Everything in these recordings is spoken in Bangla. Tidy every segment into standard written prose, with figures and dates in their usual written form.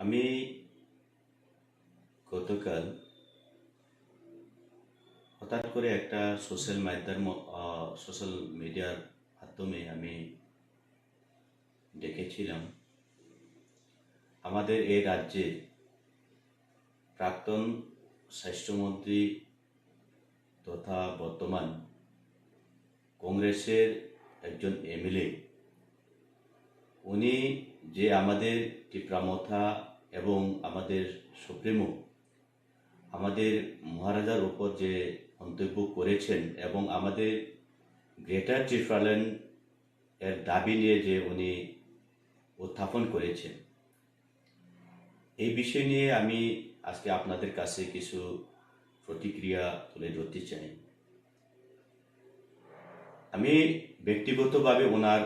আমি গতকাল হঠাৎ করে একটা সোশ্যাল মিডিয়ার মাধ্যমে আমি দেখেছিলাম আমাদের এই রাজ্যে প্রাক্তন স্বাস্থ্যমন্ত্রী তথা বর্তমান কংগ্রেসের একজন এমএলএ, উনি যে আমাদের টিপ্রামথা এবং আমাদের সুপ্রিমো আমাদের মহারাজার উপর যে মন্তব্য করেছেন এবং আমাদের গ্রেটার ত্রিপুরাল্যান্ড এর দাবি নিয়ে যে উনি উত্থাপন করেছেন, এই বিষয় নিয়ে আমি আজকে আপনাদের কাছে কিছু প্রতিক্রিয়া তুলে ধরতে চাই। আমি ব্যক্তিগতভাবে ওনার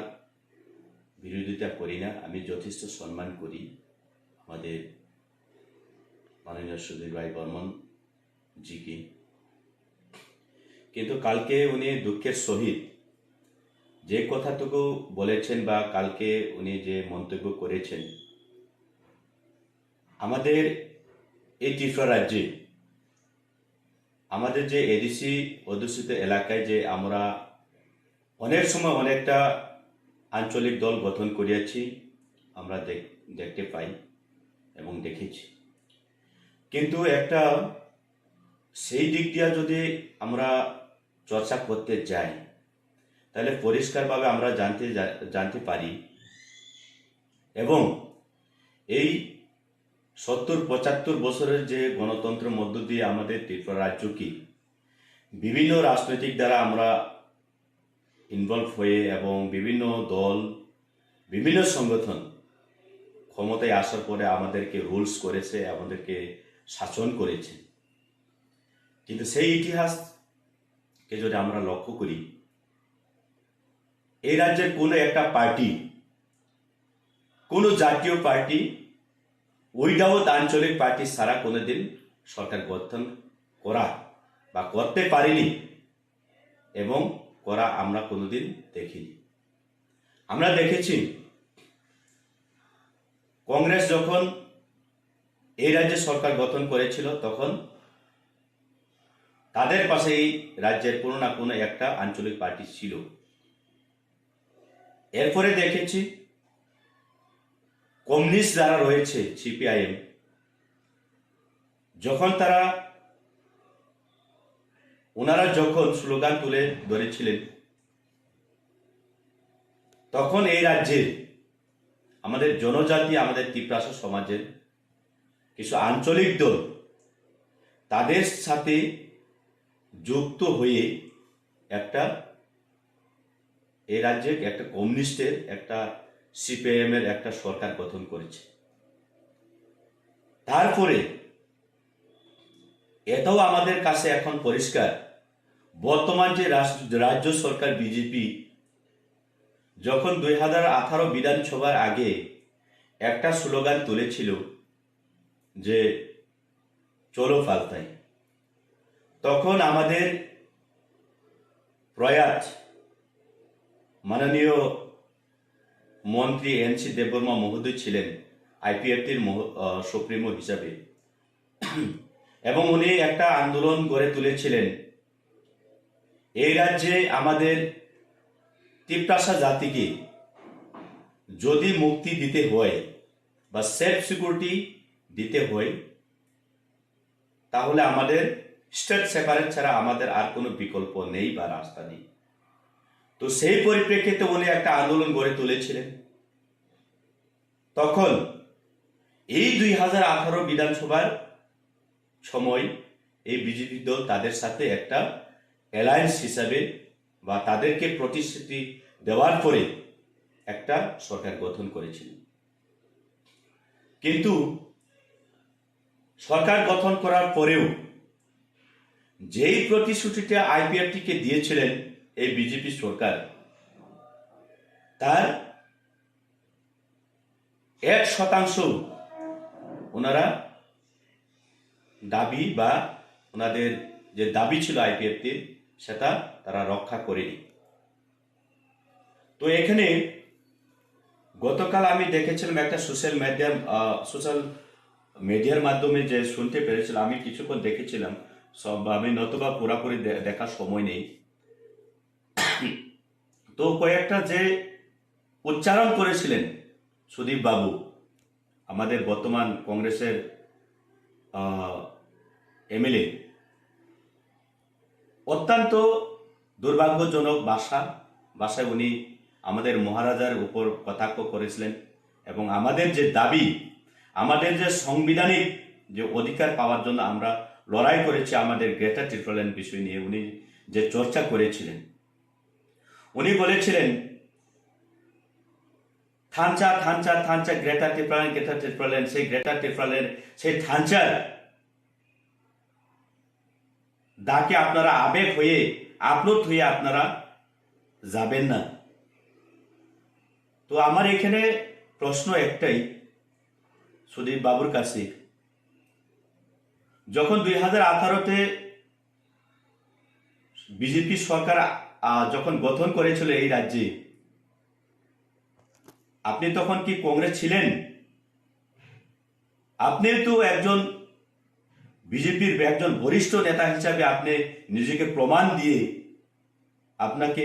বিরোধিতা করি না, আমি যথেষ্ট সম্মান করি আমাদের মাননীয় সুধীর ভাই বর্মন জিকে। কিন্তু কালকে উনি দুঃখের সহিত যে কথাটুকু বলেছেন বা কালকে উনি যে মন্তব্য করেছেন, আমাদের এই ত্রিপুরা রাজ্যে আমাদের যে এডিসি অধ্যুষিত এলাকায় যে আমরা অনেক সময় অনেকটা আঞ্চলিক দল গঠন করিয়াছি, আমরা দেখতে পাই এবং দেখেছি। কিন্তু একটা সেই দিক দিয়া যদি আমরা চর্চা করতে যাই, তাহলে পরিষ্কারভাবে আমরা জানতে পারি এবং এই 70-75 বছরের যে গণতন্ত্রের মধ্য দিয়ে আমাদের ত্রিপুরা রাজ্যকে বিভিন্ন রাজনৈতিক দ্বারা আমরা ইনভলভ হয়ে এবং বিভিন্ন দল বিভিন্ন সংগঠন ক্ষমতায় আসার পরে আমাদেরকে রুলস করেছে, আমাদেরকে শাসন করেছে। কিন্তু সেই ইতিহাসকে যদি আমরা লক্ষ্য করি, এই রাজ্যের কোনো একটা পার্টি, কোনো জাতীয় পার্টি উইদাউট আঞ্চলিক পার্টি ছাড়া কোনোদিন সরকার গঠন করা বা করতে পারিনি এবং করা আমরা কোনোদিন দেখিনি। আমরা দেখেছি কংগ্রেস যখন এই রাজ্যে সরকার গঠন করেছিল, তখন তাদের পাশে এই রাজ্যের কোনো না কোনো একটা আঞ্চলিক পার্টি ছিল। এরপরে দেখেছি কমিউনিস্ট যারা রয়েছে, সিপিআইএম, যখন ওনারা যখন স্লোগান তুলে ধরেছিলেন, তখন এই রাজ্যে আমাদের জনজাতি, আমাদের ত্রিপ্রাসা সমাজের কিছু আঞ্চলিক দল তাদের সাথে যুক্ত হয়ে একটা এই রাজ্যে একটা কমিউনিস্টের, একটা সিপিআইএম এর একটা সরকার গঠন করেছে। তারপরে এটাও আমাদের কাছে এখন পরিষ্কার, বর্তমান যে রাজ্য সরকার বিজেপি যখন 2018 বিধানসভার আগে একটা স্লোগান তুলেছিল যে চলো পাল্টাই, তখন আমাদের প্রয়াত মাননীয় মন্ত্রী এনসি দেববর্মা মহোদয় ছিলেন আইপিএফটির সুপ্রিমো হিসাবে, এবং উনি একটা আন্দোলন গড়ে তুলেছিলেন এই রাজ্যে আমাদের ত্রিপ্রাসা জাতিকে যদি মুক্তি দিতে হয় বা সেলফ সিকিউরিটি দিতে হয়, তাহলে আমাদের স্টেট সেপারেট ছাড়া আমাদের আর কোনো বিকল্প নেই বা রাস্তা নেই। তো সেই পরিপ্রেক্ষিতে উনি একটা আন্দোলন গড়ে তুলেছিলেন। তখন এই 2018 বিধানসভার সময় এই বিজেপি দল তাদের সাথে একটা অ্যালায়েন্স হিসাবে বা তাদেরকে প্রতিশ্রুতি দেওয়ার পরে একটা সরকার গঠন করেছিল। কিন্তু সরকার গঠন করার পরেও যেই প্রতিশ্রুতিটা আইপিএফটিকে দিয়েছিলেন এই বিজেপি সরকার, তার 1% ওনারা দাবি বা ওনাদের যে দাবি ছিল আইপিএফটির, সেটা তারা রক্ষা করেনি। তো এখানে গতকাল আমি দেখেছিলাম একটা সোশ্যাল মিডিয়ার মাধ্যমে যে শুনতে পেরেছিলাম, আমি কিছুক্ষণ দেখেছিলাম, সব আমি নতুবা পুরাপুরি দেখার সময় নেই। তো কয়েকটা যে উচ্চারণ করেছিলেন সুদীপ বাবু, আমাদের বর্তমান কংগ্রেসের এমএলএ, অত্যন্ত দুর্ভাগ্যজনক ভাষায় উনি আমাদের মহারাজার উপর কটাক্ষ করেছিলেন এবং আমাদের যে দাবি, আমাদের যে সাংবিধানিক যে অধিকার পাওয়ার জন্য আমরা লড়াই করেছি, আমাদের গ্রেটার ত্রিপুরাল্যান্ড বিষয় নিয়ে উনি যে চর্চা করেছিলেন, উনি বলেছিলেন থানচা গ্রেটার ত্রিপুরাল্যান্ড, সেই গ্রেটার ত্রিপুরাল্যান্ড, সেই থানচার ডাকে আপনারা আবেগ হয়ে আপ্লুত হয়ে আপনারা যাবেন না। তো আমার এখানে প্রশ্ন একটাই সুদীপ বাবুর কাছে, যখন 2018-তে বিজেপি সরকার যখন গঠন করেছিল এই রাজ্যে, আপনি তখন কি কংগ্রেস ছিলেন? আপনি তো একজন বিজেপির একজন বরিষ্ঠ নেতা হিসাবে আপনি নিজেকে প্রমাণ দিয়ে আপনাকে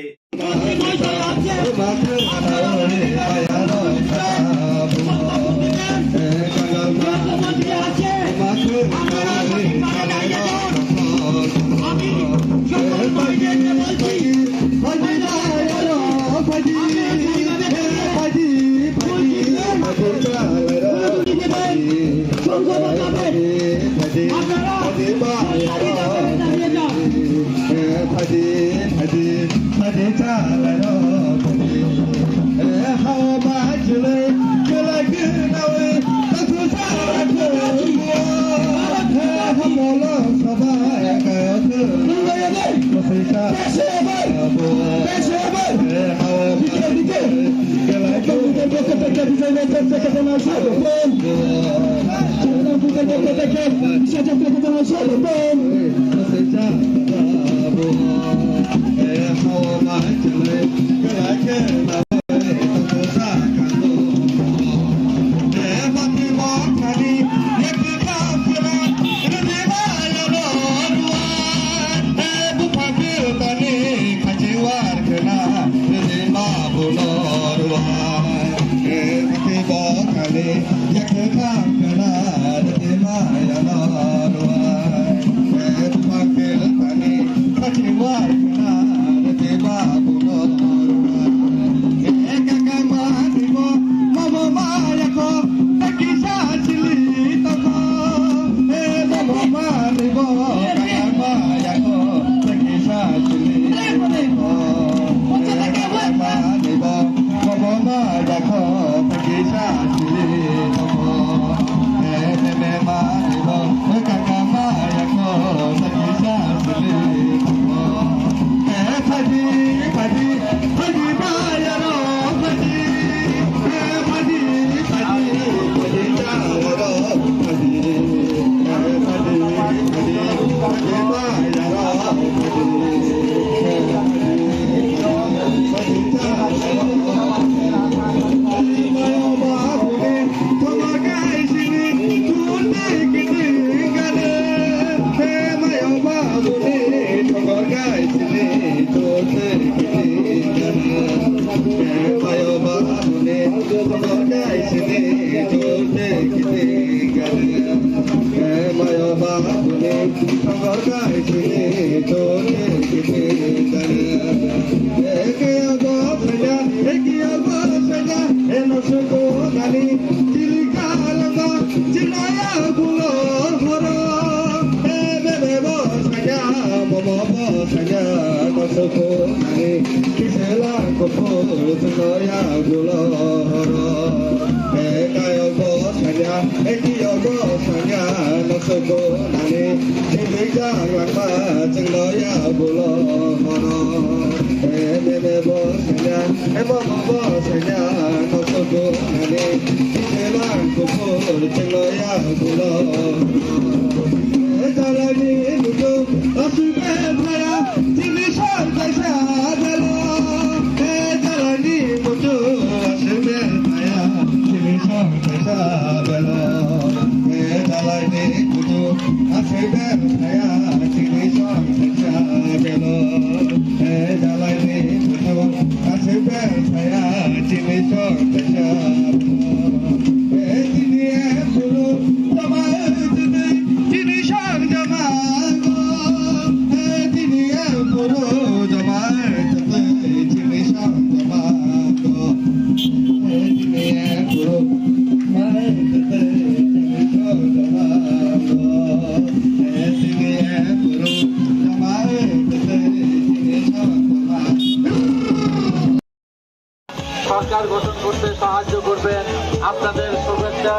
সরকার গঠন করতে সাহায্য করবেন। আপনাদের শুভেচ্ছা,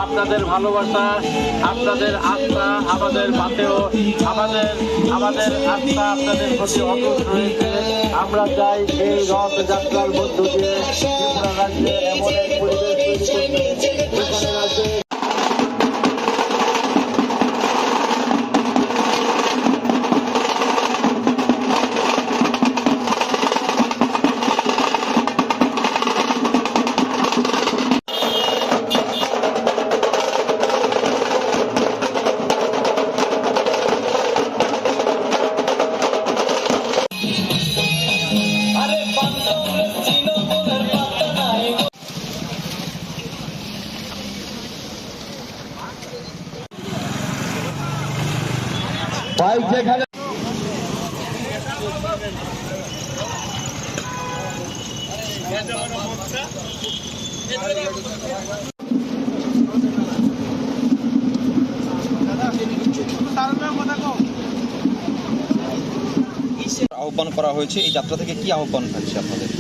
আপনাদের ভালোবাসা, আপনাদের আস্থা আমাদের মাতেও আমাদের আস্থা আপনাদের প্রতি অটুট রয়েছে। আমরা চাই এই রথযাত্রার মধ্য দিয়ে ত্রিপুরা রাজ্যে এমন এক পরিবেশ তৈরি করতে যেখানে রাজ্যে বাইক যেখানে আহ্বান করা হয়েছে, এই যাত্রা থেকে কি আহ্বান থাকছে আপনাদের?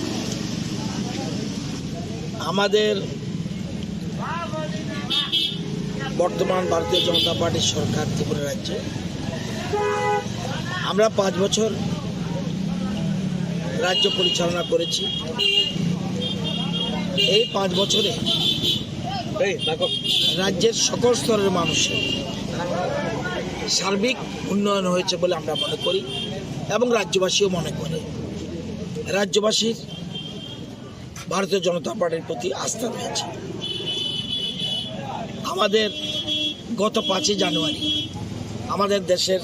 আমাদের বর্তমান ভারতীয় জনতা পার্টির সরকার ত্রিপুরা রাজ্যে আমরা 5 বছর রাজ্য পরিচালনা করেছি। এই 5 বছরে রাজ্যের সকল স্তরের মানুষের সার্বিক উন্নয়ন হয়েছে বলে আমরা মনে করি এবং রাজ্যবাসীও মনে করে। রাজ্যবাসীর ভারতীয় জনতা পার্টির প্রতি আস্থা রয়েছে। আমাদের গত 5 জানুয়ারি আমাদের দেশের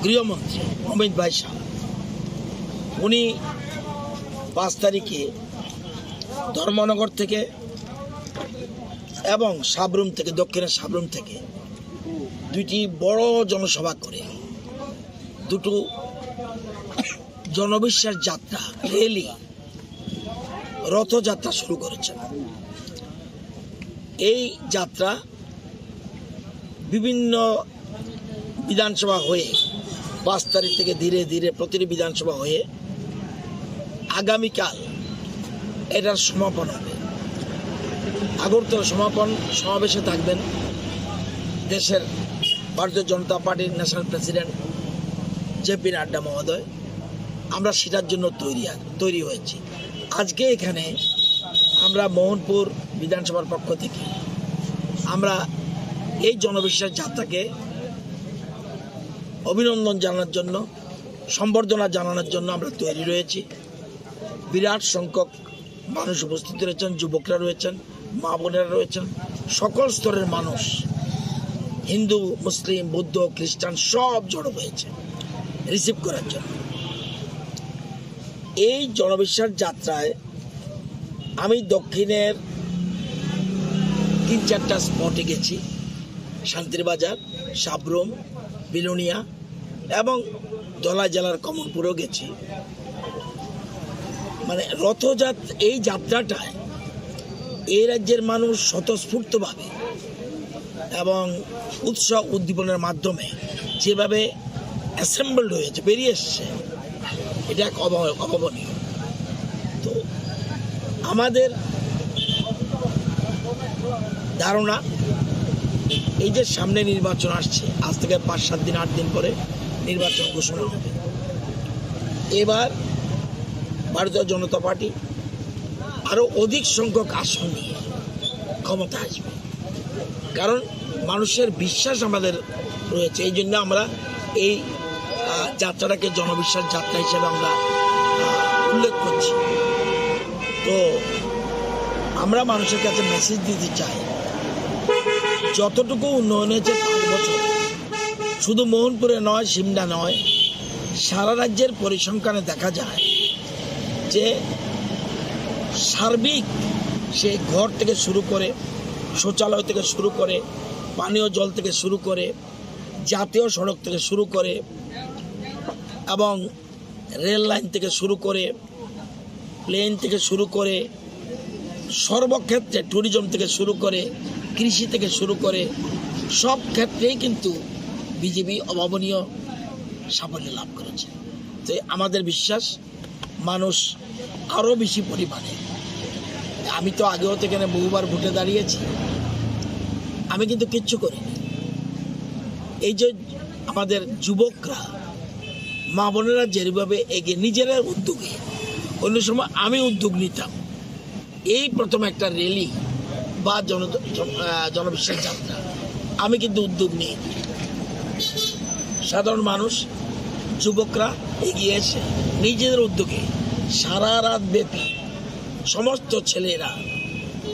গৃহমন্ত্রী অমিত ভাই শাহ উনি 5 তারিখে ধর্মনগর থেকে এবং সাবরুম থেকে, দক্ষিণের সাবরুম থেকে 2টি বড় জনসভা করে 2টো জনবিশ্বাস যাত্রা, র্যালি, রথযাত্রা শুরু করেছেন। এই যাত্রা বিভিন্ন বিধানসভা হয়ে 5 তারিখ থেকে ধীরে ধীরে প্রতিটি বিধানসভা হয়ে আগামীকাল এটার সমাপন হবে। আগরতলা সমাপন সমাবেশে থাকবেন দেশের ভারতীয় জনতা পার্টির ন্যাশনাল প্রেসিডেন্ট জেপি নাড্ডা মহোদয়। আমরা সেটার জন্য তৈরি হয়েছি। আজকে এখানে আমরা মোহনপুর বিধানসভার পক্ষ থেকে আমরা এই জনবিশ্বাস যাত্রাকে অভিনন্দন জানানোর জন্য, সম্বর্ধনা জানানোর জন্য আমরা তৈরি রয়েছি। বিরাট সংখ্যক মানুষ উপস্থিত রয়েছেন, যুবকরা রয়েছেন, মা বোনেরা রয়েছেন, সকল স্তরের মানুষ, হিন্দু, মুসলিম, বৌদ্ধ, খ্রিস্টান সব জড়ো হয়েছে রিসিভ করার জন্য। এই জনবিশ্বাস যাত্রায় আমি দক্ষিণের 3-4টা স্পটে গেছি, শান্তিরবাজার, সাবরুম, বিলোনিয়া এবং ধলাই জেলার কমলপুরেও গেছি। মানে এই যাত্রাটায় এই রাজ্যের মানুষ স্বতঃস্ফূর্তভাবে এবং উৎসাহ উদ্দীপনের মাধ্যমে যেভাবে অ্যাসেম্বলড হয়েছে, বেরিয়ে এসছে, এটা এক অভাবনীয়। তো আমাদের ধারণা এই যে সামনে নির্বাচন আসছে, আজ থেকে 5-7 দিন 8 দিন পরে নির্বাচন ঘোষণা হবে। এবার ভারতীয় জনতা পার্টি আরো অধিক সংখ্যক আসন নিয়ে ক্ষমতা আসবে, কারণ মানুষের বিশ্বাস আমাদের রয়েছে। এই জন্য আমরা এই যাত্রাটাকে জনবিশ্বাস যাত্রা হিসেবে আমরা উল্লেখ করছি। তো আমরা মানুষের কাছে মেসেজ দিতে চাই, যতটুকু উন্নয়ন হয়েছে বছর শুধু মোহনপুরে নয়, সিমলা নয়, সারা রাজ্যের পরিসংখ্যানে দেখা যায় যে সার্বিক সে ঘর থেকে শুরু করে, শৌচালয় থেকে শুরু করে, পানীয় জল থেকে শুরু করে, জাতীয় সড়ক থেকে শুরু করে এবং রেল লাইন থেকে শুরু করে, প্লেন থেকে শুরু করে, সর্বক্ষেত্রে ট্যুরিজম থেকে শুরু করে, কৃষি থেকে শুরু করে সব ক্ষেত্রেই কিন্তু বিজেপি অভাবনীয় সাফল্য লাভ করেছে। তো আমাদের বিশ্বাস মানুষ আরও বেশি পরিমাণে, আমি তো আগেও তো এখানে বহুবার ভোটে দাঁড়িয়েছি, আমি কিন্তু কিচ্ছু করিনি। এই যে আমাদের যুবকরা, মা বোনেরা যেভাবে এগিয়ে নিজেরা উদ্যোগে, অন্য সময় আমি উদ্যোগ নিতাম, এই প্রথম একটা র্যালি বা জনবিশ্বাস যাত্রা আমি কিন্তু উদ্যোগ নিই। সাধারণ মানুষ, যুবকরা এগিয়ে এসে নিজেদের উদ্যোগে সারা রাত ব্যাপী সমস্ত ছেলেরা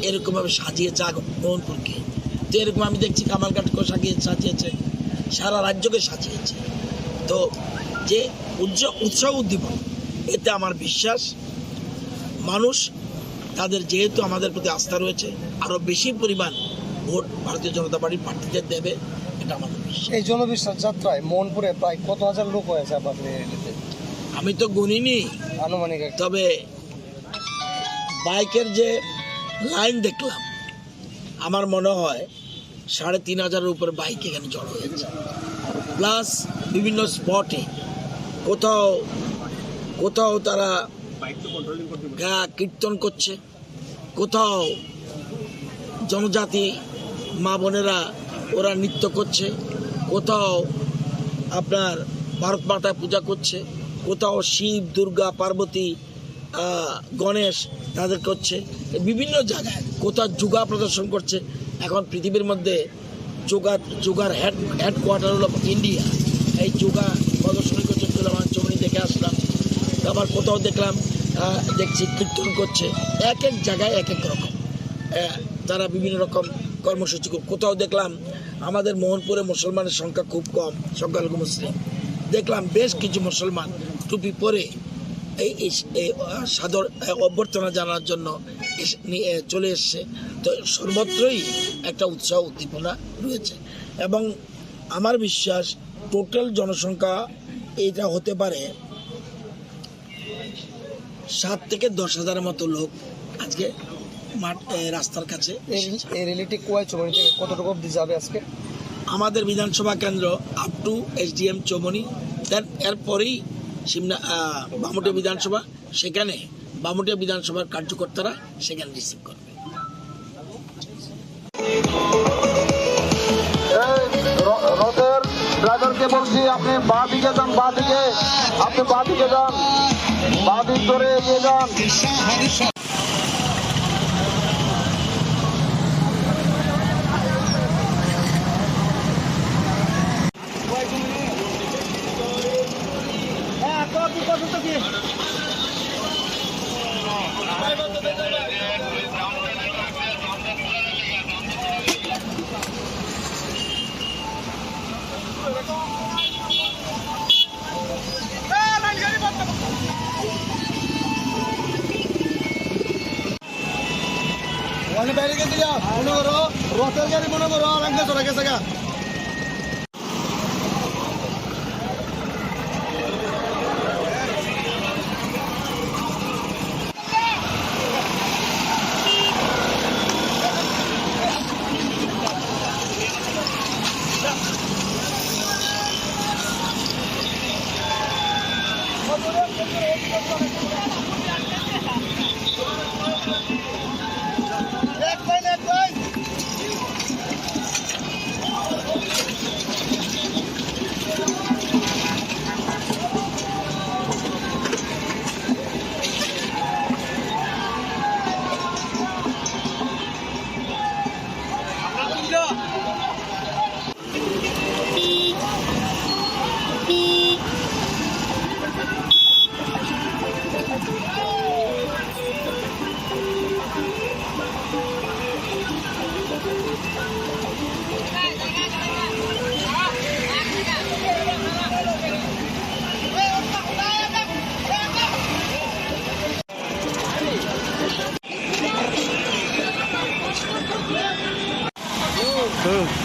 এরকমভাবে সাজিয়েছে মোহনপুরকে। তো এরকম আমি দেখছি কামালঘাটকেও সাজিয়েছে, সারা রাজ্যকে সাজিয়েছে। তো যে উৎসাহ উদ্দীপন, এতে আমার বিশ্বাস মানুষ তাদের যেহেতু আমাদের প্রতি আস্থা রয়েছে, আরও বেশি পরিমাণ ভোট ভারতীয় জনতা পার্টির প্রার্থীদের দেবে, এটা আমাদের বিশ্বাস। এই জনবিশ্বাস যাত্রায় মোহনপুরে প্রায় কত হাজার লোক হয়েছে আপনাদের এলাকাতে? আমি তো গুনিনি, আনুমানিক তবে বাইকের যে লাইন দেখলাম, আমার মনে হয় 3,500-এর উপর বাইক এখানে জড়ো হয়েছে। প্লাস বিভিন্ন স্পটে কোথাও তারা কীর্তন করছে, কোথাও জনজাতি মা বোনেরা ওরা নৃত্য করছে, কোথাও আপনার ভারত মাতা পূজা করছে, কোথাও শিব, দুর্গা, পার্বতী, গণেশ তাদের করছে বিভিন্ন জায়গায়, কোথাও যোগা প্রদর্শন করছে। এখন পৃথিবীর মধ্যে যোগার হেডকোয়ার্টার হলো ইন্ডিয়া, এই যোগা প্রদর্শনী করছে। আমার চমনি দেখে আসলাম, আবার কোথাও দেখছি কীর্তন করছে। এক এক জায়গায় এক এক রকম তারা বিভিন্ন রকম কর্মসূচি। কোথাও দেখলাম আমাদের মোহনপুরে মুসলমানের সংখ্যা খুব কম, সংখ্যালঘু মুসলিম, দেখলাম বেশ কিছু মুসলমান টুপি পরে এই সাদর অভ্যর্থনা জানার জন্য চলে এসছে। তো সর্বত্রই একটা উৎসাহ উদ্দীপনা রয়েছে এবং আমার বিশ্বাস টোটাল জনসংখ্যা এটা হতে পারে 7 থেকে 10,000-এর মতো লোক আজকে রাস্তার কাছে। এই রিলেটি কোয়াই চমনি থেকে কতটুকু অবধি যাবে আজকে? আমাদের বিধানসভা কেন্দ্র আপ টু SDM চৌমনি, দেন এরপরেই সিমনা বামুটিয়া বিধানসভা, সেখানে বামুটিয়া বিধানসভার কার্যকর্তারা সেখানে রিসিভ করবে। রথের ড্রাইভারকে বলছি, আপনি বাঁ দিকে যান, আপনি বাঁ দিকে যান, বাঁ দিক ধরে এগিয়ে যান। বাইরে গেছে মনে করো রথের গাড়ি, মনে করো আর চলে গেছে গা। হুম